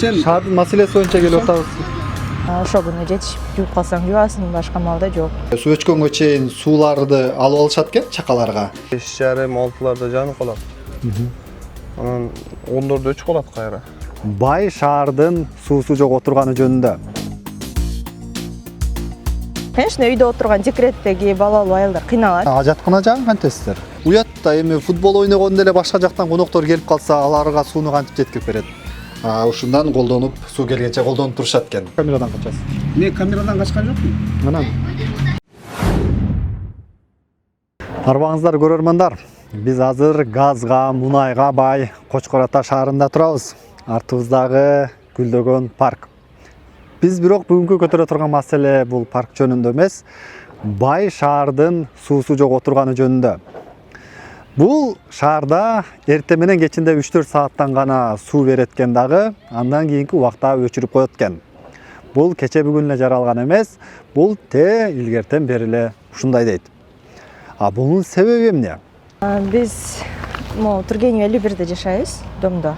Сен Шаардын маселеси боюнча келип атабыз. Ошо күнү жетишип жууп калсаң жуасың, башка маалда жок. Суу өчкөнгө чейин сууларды алып алышат экен чакаларга. 5:30-6:00 жанып калат. Анан 14-дө өчүп калат кайра. Бай шаардын суусу жок отурганы жөнүндө. Конечно, үйдө отурган декреттеги балалуу аялдар кыйналат. Ажаткана жагын кантесиздер? Уятта эми футбол ойногондо эле башка жактан коноктор келип калса, аларга сууну кантип жеткирип берет? Ушундан колдонуп, суу келгенче колдонуп турушат экен. Камерадан качасыз. мен камерадан качкан жокмун. Анан. Арбаңыздар көрөрмандар. Биз азыр газга, мунайга бай Кочкор Ата шаарында турабыз. Артыбыздагы гүлдөгөн парк. Биз бирок бүгүнкү көтөрө турган маселе бул парк жөнүндө эмес, бай шаардын суусу жок отурганы жөнүндө. Бул шаарда эртең менен кечинде 3-4 сааттан гана суу берет экен дагы, андан кийинки убакта өчүрүп коет экен. Бул кече бүгүн эле жаралган эмес, бул илгертен бери эле ушундай дейт. Бунун себеби эмне? Биз Тургенев 51-де жашайбыз, домдо.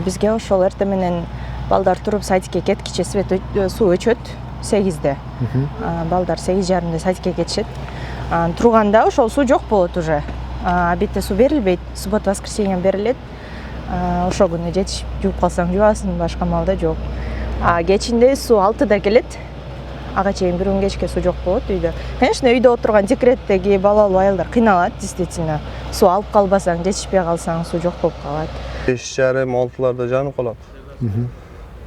Бизге ошол эртең менен балдар туруп садикке кеткиче суу өчөт 8-де. Балдар 8:30-да садикке кетишет. Турганда ошол суу жок болот уже. Обедте суу берилбейт, суббота воскресенье берилет. Ошол күнү жетишип жууп калсаң жуасың, башка маалда жок. Кечинде суу 6-да келет. Ага чейин бир күн кечке суу жок болот үйдө. Конечно, үйдө отурган декреттеги балалуу аялдар кыйналат, действительно. Суу алып калбасаң, жетишпей калсаң суу жок болуп калат. 5:30-6:00 жанып калат.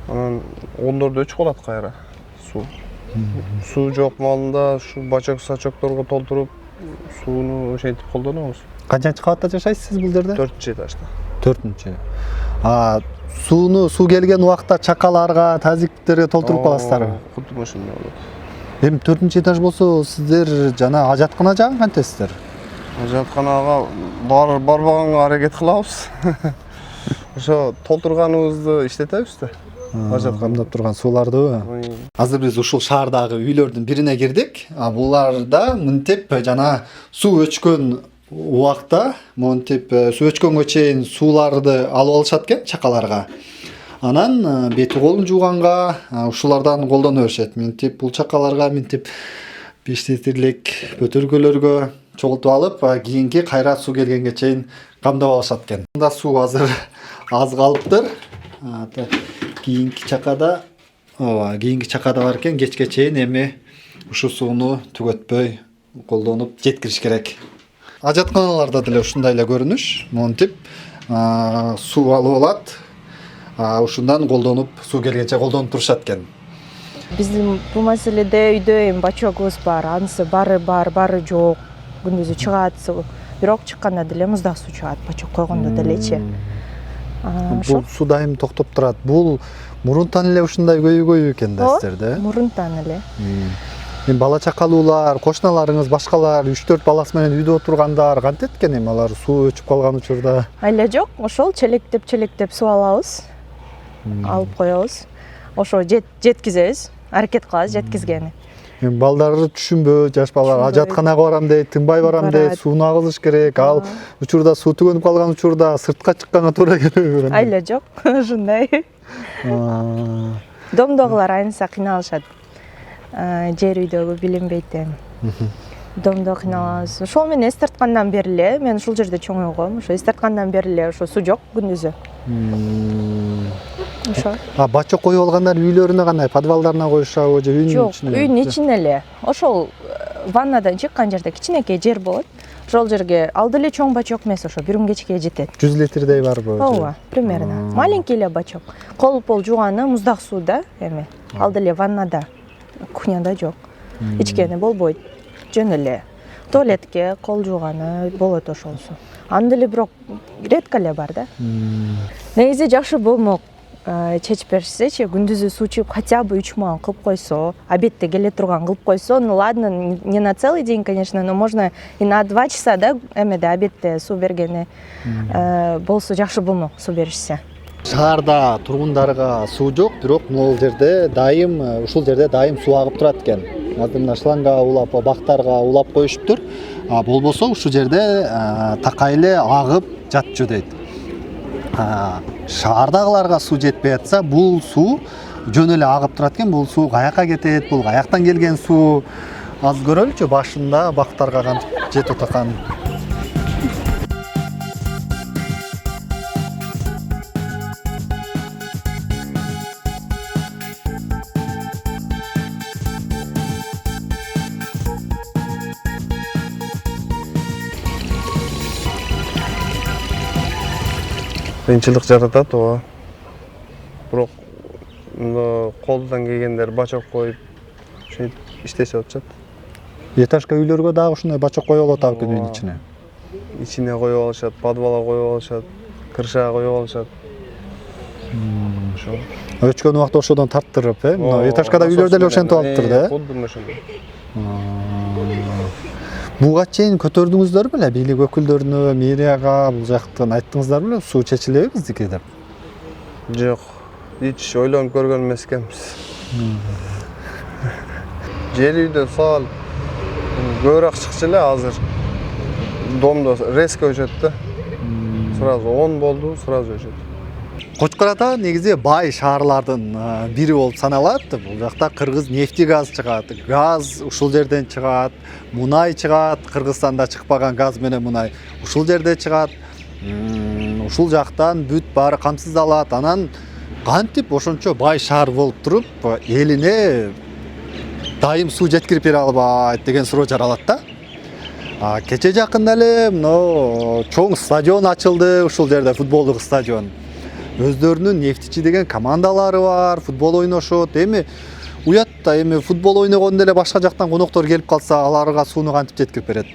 Анан 14-дө өчүп калат кайра суу. Суу жок маалында ушу бачок-сачокторго толтуруп сууну ошентип колдонобуз. Канчанчы кабатта жашайсыз сиз бул жерде? 4-чү этажда. 4-чү. Суу келген убакта чакаларга, тазиктерге толтуруп каласыздарбы? Кудум ошондой болот. Эми 4-чү этаж болсо, сиздер жана ажаткана жагын кантесиздер? Ажатканага барбаганга аракет кылабыз. Ошо толтурганыбызды иштетебиз да. Камдап турган суулардыбы? Азыр биз ушул шаардагы үйлөрдүн бирине кирдик. Буларда мынтип жана суу өчкөн убакта, мынтип суу өчкөнгө чейин сууларды алып алышат экен чакаларга. Анан бети колун жууганга ушулардан колдоно беришет. Мынтип бул чакаларга мынтип 5 литрлик бөтөлкөлөргө чогултуп алып, кийинки кайра суу келгенге чейин камдап алышат экен. Мында суу азыр аз калыптыр. Кийинки чакада бар экен, кечке чейин эми ушу сууну түгөтпөй колдонуп жеткириш керек. Ажатканаларда деле ушундай эле көрүнүш, монтип суу алып алат. Ушундан колдонуп, суу келгенче колдонуп турушат экен. Биздин бул маселеде үйдө эми бачогубуз бар, анысы бары жок. Күндүзү чыгат суу. Бирок чыкканда деле муздак суу чыгат, бачок койгондо делечи. Бул суу дайым токтоп турат. Бул мурунтан эле ушундай көйгөй экен да сиздерде? Мурунтан эле. Эми бала чакалуулар, кошуналарыңыз, башкалар 3-4 баласы менен үйдө отургандар кантет экен эми алар суу өчүп калган учурда? Айла жок, ошол челектеп суу алабыз. Алып коебуз. Ошо жеткизебиз, аракет кылабыз жеткизгени. Эми балдары түшүнбөйт, жаш балалар ажатканага барам дейт, тынбай барам дейт, сууну агызыш керек. Ал учурда суу түгөнүп калган учурда сыртка чыкканга туура келеби? Айла жок, ушундай. Домдогулар айнысы кыйналышат. Жер үйдөгү билинбейт эми. Домдо кыйналабыз. Ошол менен эс тарткандан бери эле, мен ушул жерде чоңойгом, ошо эс тарткандан бери эле ошо суу жок күндүзү. Ошо. Бачок коюп алгандар үйлөрүнө кандай, подвалдарына коюшабы же үйдүн ичине? Жок, үйдүн ичине эле. Ошол ваннадан чыккан жерде кичинекей жер болот. Ошол жерге алды эле чоң бачок эмес, ошо бир күн кечке жетет. 100 литрдей барбы? Ооба, примерно. Маленький эле бачок. Кол пол жууганы муздак сууда эми. Алды эле ваннада. Кухняда жок. Ичкени болбойт. Жөн эле туалетке кол жууганы болот ошол суу. Анда эле бирок редко эле бар да. Негизи жакшы болмок. Чечип беришсечи, күндүзү суу чыгып хотя бы 3 муан кылып койсо, обедте келе турган кылып койсо, ну ладно, не на целый день, конечно, но можно и на 2 часа, да, эмеде обедте суу бергени болсо жакшы болмок суу беришсе. Шаарда тургундарга суу жок, бирок ушул жерде дайым суу агып турат экен. Азыр мына шланга улап, бактарга улап коюшуптур. Болбосо ушул жерде такай эле агып жатчу дейт. Шаардагыларга суу жетпей атса, бул суу жөн эле агып турат экен. Бул суу каяка кетет, бул каяктан келген суу? Азыр көрөлүчү башында бактарга кантип жетип атканын. Кыйынчылык жаратат ооба. Бирок колдон келгендер бачок коюп ушинтип иштешип атышат. Этажка үйлөргө дагы ушундай бачок коюп алып атат үйдүн ичине. Ичине коюп алышат, подвалга коюп алышат, крышага коюп алышат. Ошо. Өчкөн убакта ошодон тарттырып, мына этажкада үйлөр деле ошентип алыптыр да. Кудум ошондой. Буга чейин көтөрдүңүздөр беле бийлик өкүлдөрүнө, мэрияга бул жактан айттыңыздар беле суу чечилеби биздики деп? Жок, эч ойлонуп көргөн эмес экенбиз. Жер үйдө саал көбүрөөк чыкчу эле азыр. Домдо резко өчөт да. Сразу 10 болду, сразу өчөт. Кочкор Ата негизи бай шаарлардын бири болуп саналат. Бул жакта кыргыз нефти газ чыгат. Газ ушул жерден чыгат, мунай чыгат. Кыргызстанда чыкпаган газ менен мунай ушул жерде чыгат. Ушул жактан бүт баары камсыздалат. Анан кантип ошончо бай шаар болуп туруп элине дайым суу жеткирип бере албайт деген суроо жаралат да. Кече жакында эле мына чоң стадион ачылды ушул жерде, футболдук стадион. Өздөрүнүн нефтичи деген командалары бар, футбол ойношот. Эми уят да, эми футбол ойногондо эле башка жактан коноктор келип калса, аларга сууну кантип жеткирип берет?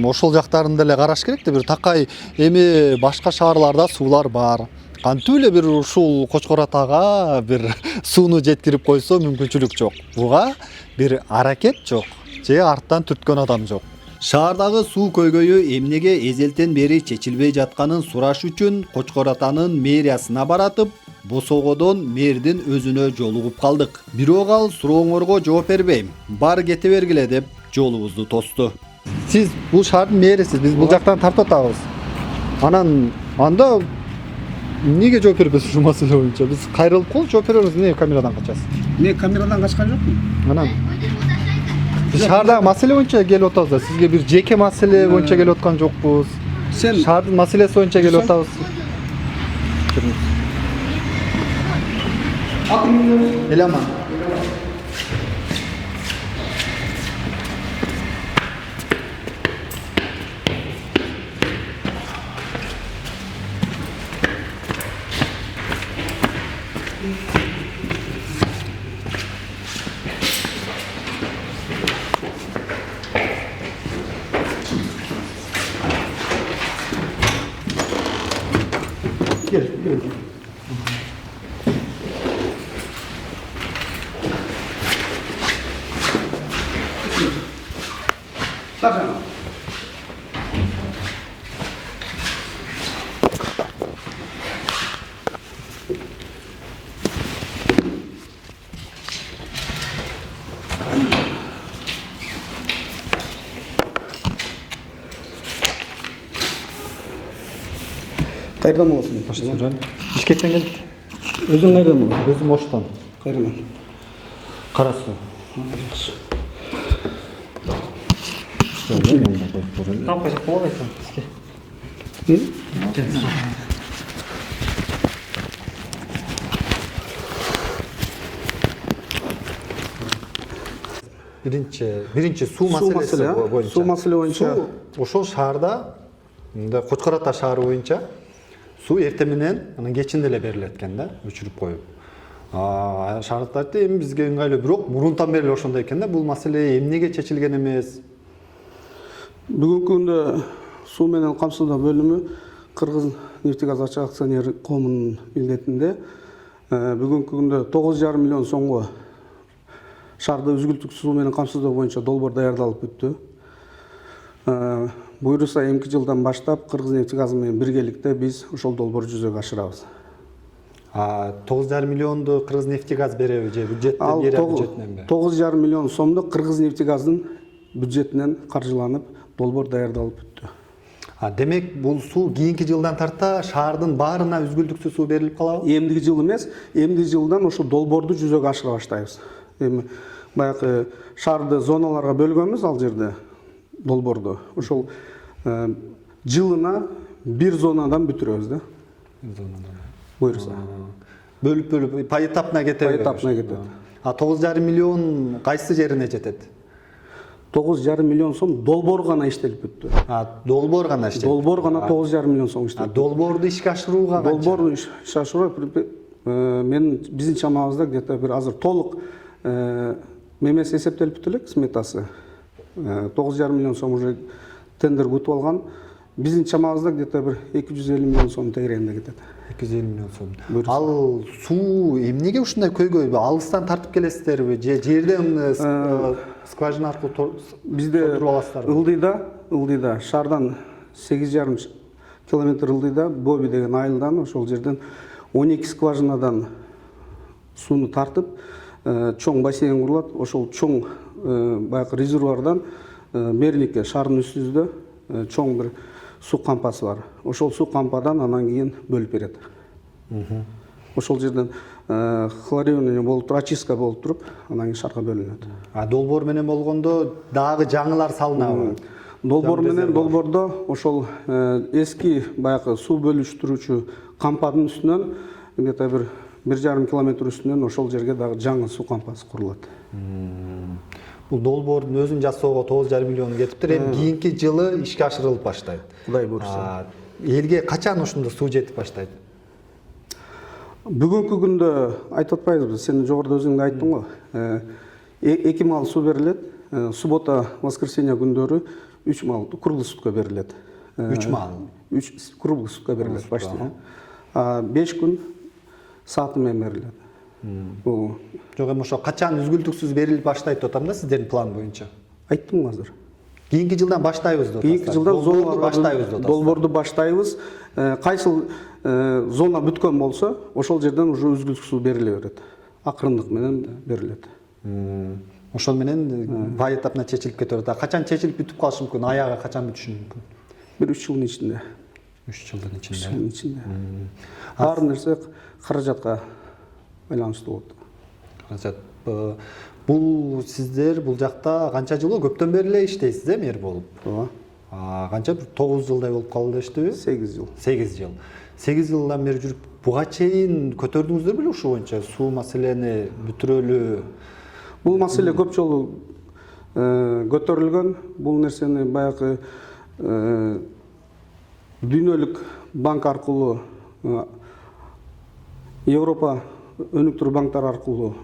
Ошол жактарын деле караш керек да, бир такай эми башка шаарларда суулар бар. Кантип эле бир ушул Кочкор Атага бир сууну жеткирип койсо мүмкүнчүлүк жок. Буга бир аракет жок, же арттан түрткөн адам жок. Шаардагы суу көйгөйү эмнеге эзелтен бери чечилбей жатканын сураш үчүн Кочкор Атанын мэриясына баратып, босогодон мэрдин өзүнө жолугуп калдык. Бирок ал сурооңорго жооп бербейм, бар кете бергиле деп жолубузду тосту. Сиз бул шаардын мэрисиз, биз бул жактан тартып атабыз. Анан анда эмнеге жооп бербейсиз ушул маселе боюнча? Биз кайрылып кол жооп беребиз, эмне камерадан качасыз? Мен камерадан качкан жокмун. Анан шаардагы маселе боюнча келип атабыз да. Сизге бир жеке маселе боюнча келип аткан жокпуз. Сен Шаардын маселеси боюнча келип атабыз. Эламан. Gel. Bakın. Kayırdan mı olsun? Бишкектен келдик. Özün kayırdan mı? Өзүм Оштон. Kayırdan. Кара суу. Капкачак болот айсаң бизге. Биринчи суу маселеси боюнча. Суу маселе боюнча. Ошол шаарда, мында Кочкор Ата шаары боюнча суу эртең менен, анан кечинде эле берилет экен да, өчүрүп коюп. Шаардыкта эми бизге ыңгайлуу, бирок мурунтан бери эле ошондой экен да. Бул маселе эмнеге чечилген эмес? Бүгүнкү күндө суу менен камсыздоо бөлүмү Кыргыз нефтегаз ачык акционер коомунун милдетинде бүгүнкү күндө 9,5 миллион сомго шаарда үзгүлтүк суу менен камсыздоо боюнча долбоор даярдалып бүттү. Буюрса эмки жылдан баштап Кыргыз нефтегазы менен биргеликте биз ошол долбоорду жүзөгө ашырабыз. 9,5 миллионду Кыргыз нефтегаз береби же бюджеттен бюджетиненби? 9,5 миллион сомду Кыргыз нефтегаздын бюджетинен каржыланып долбоор даярдалып бүттү. Демек бул суу кийинки жылдан тарта шаардын баарына үзгүлтүксүз суу берилип калабы? Эмдиги жыл эмес, эмдиги жылдан ошо долбоорду жүзөгө ашыра баштайбыз. Эми баягы шаарды зоналарга бөлгөнбүз ал жерде долбоорду. Ошол жылына бир зонадан бүтүрөбүз да. Буюрса. Бөлүп поэтапна кетеби? Поэтапна кетет. 9,5 миллион кайсы жерине жетет? 9,5 миллион сом долбоор гана иштелип бүттү. Долбоор гана иштелип? Долбоор гана 9,5 миллион сом иштелип. Долбоорду ишке ашырууга канча? Долбоорду ишке ашырууга мен биздин чамабызда где-то бир азыр толук мемес эсептелип бүт элек сметасы. 9,5 миллион сом уже тендер күтүп алган. Биздин чамабызда где-то бир 250 миллион сом тегерегинде кетет. 250 миллион сом. Ал суу эмнеге ушундай көйгөй? Алыстан тартып келесиздерби? Же жерден скважина аркылуу бизде толтуруп аласыздарбы? Ылдыйда шаардан 8,5 километр ылдыйда Боби деген айылдан ошол жерден 12 скважинадан сууну тартып, чоң бассейн курулат. Ошол чоң баягы резервуардан Мерликке шаардын үстүбүздө чоң бир суу кампасы бар. Ошол суу кампадан анан кийин бөлүп берет. Ошол жерден хлорирование болуп туруп, очистка болуп туруп, анан кийин шаарга бөлүнөт. Долбоор менен болгондо дагы жаңылар салынабы? Долбоор менен долбоордо ошол эски баягы суу бөлүштүрүүчү кампанын үстүнөн где-то бир 1,5 километр үстүнөн ошол жерге дагы жаңы суу кампасы курулат. Бул долбоордун өзүн жасоого 9,5 миллион кетиптир. Эми кийинки жылы ишке ашырылып баштайт. Кудай буйрса. Элге качан ушунда суу жетип баштайт? Бүгүнкү күндө айтып атпайбызбы, сен жогоруда өзүң да айттың го. 2 мал суу берилет. Суббота, воскресенье күндөрү 3 мал круглый сутка берилет. 3 мал? 3 круглый сутка берилет почти. 5 күн сааты менен берилет. Бул Жок, эми ошо качан үзгүлтүксүз берилип баштайт деп атам да сиздердин план боюнча. айттым азыр. Кийинки жылдан баштайбыз деп атасыздар. Кийинки жылдан долбоорду баштайбыз деп атасыздар. Долбоорду баштайбыз. Кайсыл зона бүткөн болсо, ошол жерден уже үзгүлтүксүз суу бериле берет. Акырындык менен берилет. Ошол менен поэтапна чечилип кетет. Качан чечилип бүтүп калышы мүмкүн? Аягы качан бүтүшү мүмкүн? Бир 3 жылдын ичинде. 3 жылдын 3 жылдын ичинде. Ар нерсе каражатка байланыштуу болот. Каражат. Бул сиздер бул жакта канча жыл көптөн бери эле иштейсиз, мэр болуп? Ооба. Канча бир 9 жылдай болуп калды иштеби? 8 жыл. 8 жыл. 8 жылдан бери жүрүп, буга чейин көтөрдүңүздөр беле ушул боюнча суу маселени бүтүрөлү? Бул маселе көп жолу көтөрүлгөн. Бул нерсени баягы дүйнөлүк банк аркылуу, Европа өнүктүрүү банктары аркылуу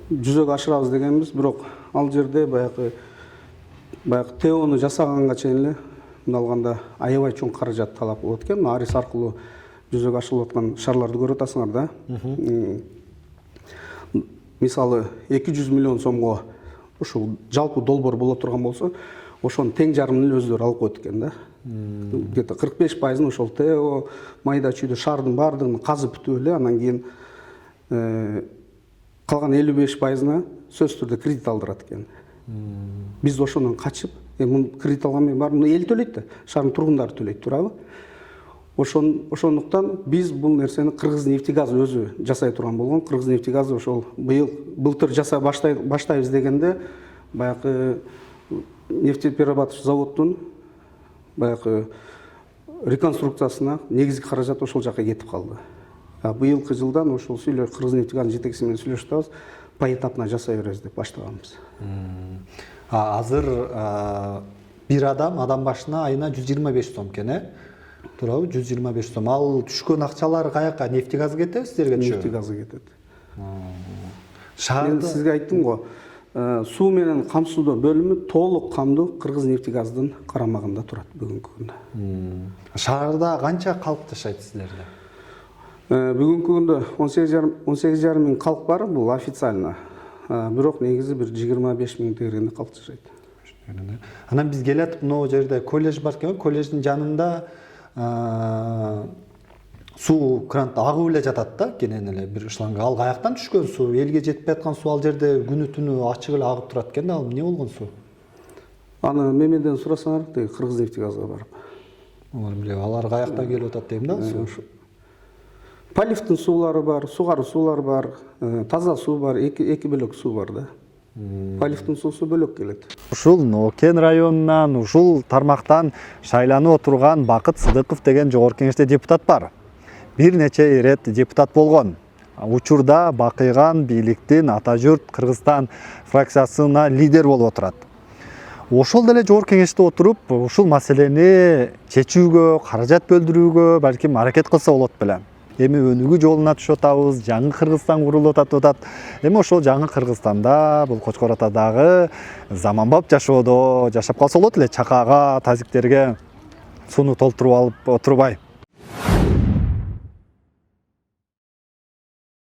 жүзөгө ашырабыз дегенбиз, бирок ал жерде баягы ТОну жасаганга чейин эле мына алганда аябай чоң каражат талап болот экен. Арис аркылуу жүзөгө ашырылып аткан шаарларды көрүп атасыңар да. Мисалы 200 миллион сомго ушул жалпы долбоор боло турган болсо, ошонун тең жарымын эле өздөрү алып коет экен да. Где-то 45%-ын ошол ТО майда чүйдө шаардын баардыгын казып бүтүп эле, анан кийин калган 55%-ына сөзсүз түрдө кредит алдырат экен. Биз ошондон качып, эми кредит алган менен баарын эл төлөйт да, шаардын тургундары төлөйт, туурабы? Ошондуктан биз бул нерсени Кыргызнефтегаз өзү жасай турган болгон. Кыргызнефтегаз ошол былтыр жасай баштайбыз дегенде баягы нефтеперерабатывающий заводдун баягы реконструкциясына негизги каражат ошол жака кетип калды. Быйылкы жылдан ошол Кыргызнефтегаз жетекчиси менен сүйлөшүп атабыз, поэтапна жасай беребиз деп баштаганбыз. Азыр бир адам башына айына 125 сом экен, туурабы? 125 сом. Ал түшкөн акчалар каяка? Нефтегазга кетеби, сиздерге түшөбү? Нефтегазга кетет. Шаарда Мен сизге айттым го, суу менен камсыздоо бөлүмү толук камдуу Кыргызнефтегаздын карамагында турат бүгүнкү күндө. Шаарда канча калк жашайт сиздерде? Бүгүнкү күндө 18,5 миң калк бар, бул официально. Бирок негизи бир 25 миң тегерегинде калк жашайт. Анан биз келатып могу жерде колледж бар экен, колледждин жанында суу крант агып эле жатат да, кенен эле бир шланга. Ал каяктан түшкөн суу? Элге жетпей аткан суу ал жерде күнү түнү ачык эле агып турат экен да, ал эмне болгон суу? Аны мемеден сурасаңар деги Кыргызнефтегазга барып. Алар каякта келип атат дейм да. Поливтин суулары бар, сугаруу суулар бар, таза суу бар, эки бөлөк суу бар да. Поливтин суусу бөлөк келет. Ушул Нокен районунан, ушул тармактан шайланып отурган Бакыт Сыдыков деген жогорку кеңеште депутат бар. Бир нече ирет депутат болгон. Учурда бакыйган бийликтин Ата журт Кыргызстан фракциясына лидер болуп отурат. Ошол деле жогорку кеңеште отуруп, ушул маселени чечүүгө, каражат бөлдүрүүгө балким аракет кылса болот белем. Эми өнүгүү жолуна түшүп атабыз, жаңы Кыргызстан курулуп атат. Эми ошол жаңы Кыргызстанда, бул Кочкор Атадагы заманбап жашоодо жашап калса болот эле, чакаага, тазиктерге сууну толтуруп алып отурбай.